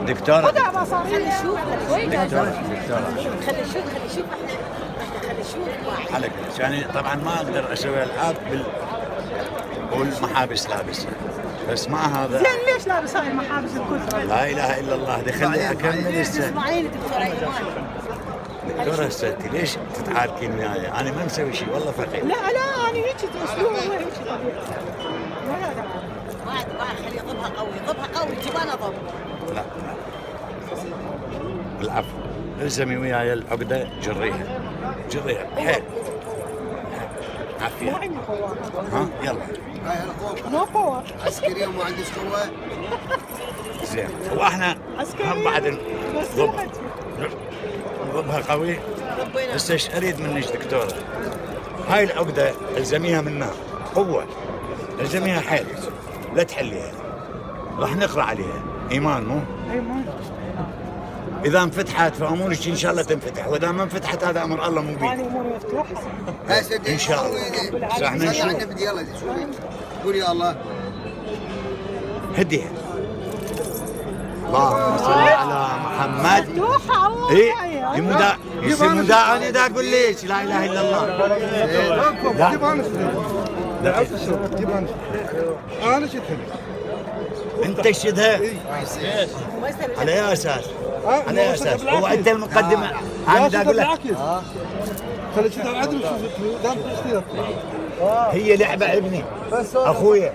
دكتورة خلي يشوف دكتورة خلي يشوف خلي يشوف على كلش يعني طبعا ما اقدر اسوي العاب والمحابس لابس بس ما هذا. زين ليش لابس هاي المحابس الكثر؟ لا اله الا الله دخلني اكمل هسه. اسمعيني دكتورة ايمان. دكتورة هسه انت ليش تتعاركين وياي؟ انا ما مسوي شيء والله فقير. لا انا هيك اسلوب هيك طبيعي. ما خلي ضبها قوي تبانا ضب. لا بالعفو الزمي وياي العقدة جريها حيل عافية. ما عندي قوة. ها يلا مو قوة. عسكرية وما عندك قوة. زين واحنا هم بعد نضبها قوي. هسه ايش اريد منك دكتورة؟ هاي العقدة الزميها منها قوة، الزميها حيل لا تحليها، راح نقرا عليها ايمان مو؟ ايمان. اذا انفتحت فامورك ان شاء الله تنفتح، واذا ما انفتحت هذا امر الله مو هذه بيدي. امور مفتوحة. ان شاء الله راح نشوف. يلا قول يا الله. هديها. اللهم صل على محمد. مفتوحة الله. اي يصير مداعن اذا اقول ليش لا اله الا الله. لا انا شدها. انت شدها على اي اساس؟ على اي اساس؟ هو انت المقدمه انا دا اقول لك خلي شدها العدل دام تشتري. هي لعبه ابني اخويا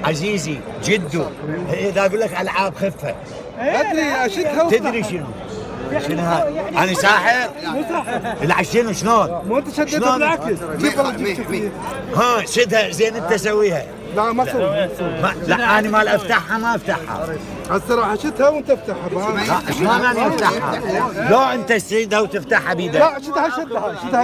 عزيزي جدو. اذا اقول لك العاب خفه ادري اشدها. تدري شنو هاي؟ انا ساحر؟ لا شنو شلون؟ مو انت شديتها بالعكس. ها شدها زين انت سويها. لا ما سوي. لا انا ما افتحها ما افتحها. هسه راح اشدها وانت افتحها. شلون انا افتحها؟ لو انت تشدها وتفتحها بيدك. لا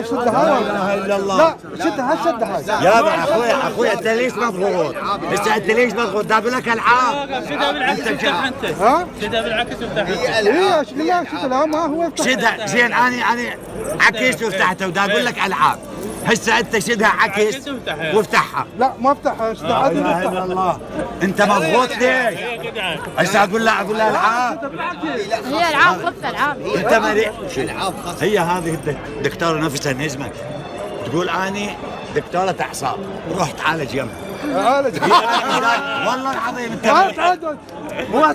شدها لا اله الا الله. لا شدها. يا اخويا انت ليش مضغوط؟ هسه انت ليش مضغوط؟ دا اقول لك العاب. شدها بالعكس افتحها انت. ها؟ شدها بالعكس وافتحها. لا شدها ما هو يفتح. شدها زين انا عكست وفتحتها ودا اقول لك العاب. هسه انت شدها عكس وافتحها. لا ما افتحها. شدها لا عدل اله الا الله. انت مضغوط ليش؟ هسه اقول له العاب. هي العاب خفة العاب. انت مريء. هي هذه الدكتوره نفسها نجمك تقول اني دكتوره اعصاب روح تعالج يمها. عالج. والله العظيم انت تعال مريء. تعال. مو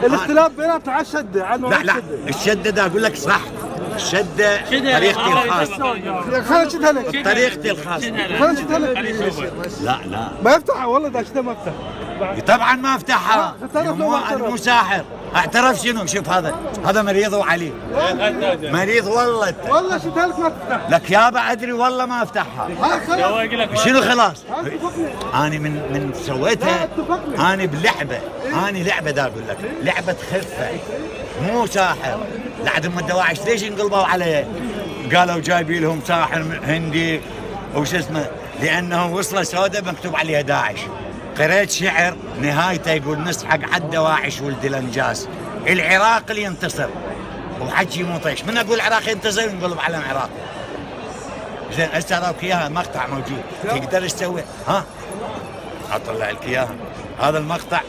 الاختلاف بيناتنا على الشده. لا الشده دا اقول لك صح. الشده طريقتي الخاصه. خليني اشدها لك. طريقتي الخاصه. خليني اشدها لك. لا ما يفتحها والله دا اشدها ما يفتح. طبعا ما افتحها. اعترف لو ما اعترف. انا مو ساحر. اعترف شنو؟ شوف هذا مريض وعلي مريض والله انت. والله شدها لك ما تفتح. لك يابا ادري والله ما افتحها. شنو خلاص؟ انا من سويتها انا بلعبه. انا لعبه دا اقول لك لعبه خفه مو ساحر. لعد ما الدواعش ليش انقلبوا علي؟ قالوا جايبين لهم ساحر هندي وش اسمه لانه وصله سوداء مكتوب عليها داعش. قريت شعر نهايته يقول نسحق على الدواعش ولد الانجاز العراق اللي ينتصر وحكي مو طيش. من اقول العراق ينتصر ينقلب على العراق. زين هسه اراك اياها مقطع موجود تقدر تسوي. ها اطلع لك اياها. هذا المقطع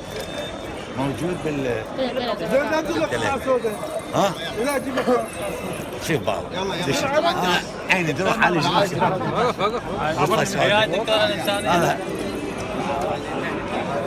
موجود لا اجيب لك ساعه سوداء. ها لا اجيب لك. شوف بابا عيني تروح على يا دكتور الانساني.